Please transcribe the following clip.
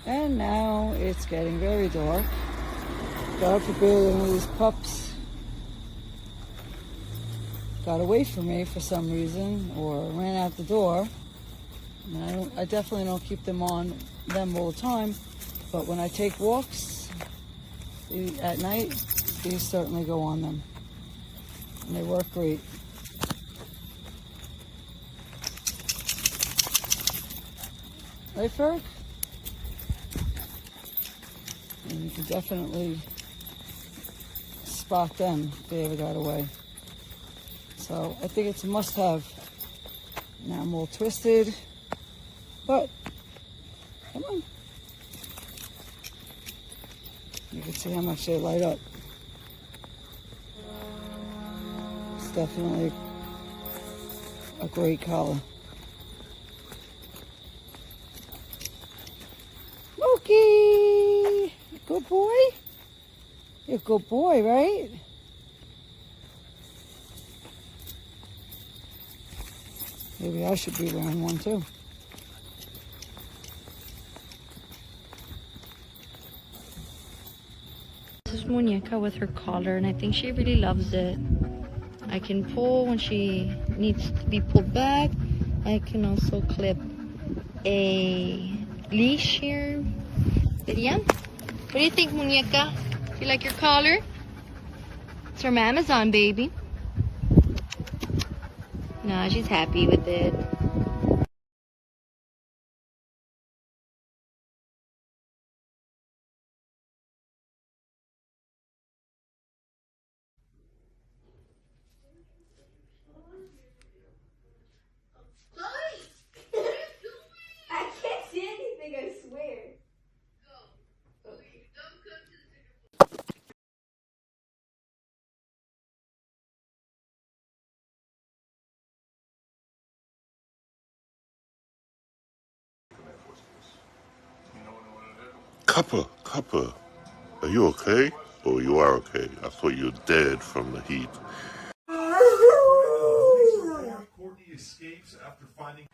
And now it's getting very dark. God forbid one of these pups got away from me for some reason or ran out the door. And I definitely don't keep them on them all the time, but when I take walks at night, these certainly go on them. And they work great. Right, Ferg? And you can definitely spot them if they ever got away. So I think it's a must-have. Now I'm all twisted, but come on. You can see how much they light up. It's definitely a great collar. Mookie! Good boy? You're a good boy, right? Maybe I should be wearing one too. This is Muñeca with her collar, and I think she really loves it. I can pull when she needs to be pulled back. I can also clip a leash here. But yeah, what do you think, Muñeca? You like your collar? It's from Amazon, baby. Nah, she's happy with it. I can't see anything, I swear. Copper, are you okay? Oh, you are okay. I thought you were dead from the heat. Courtney escapes after finding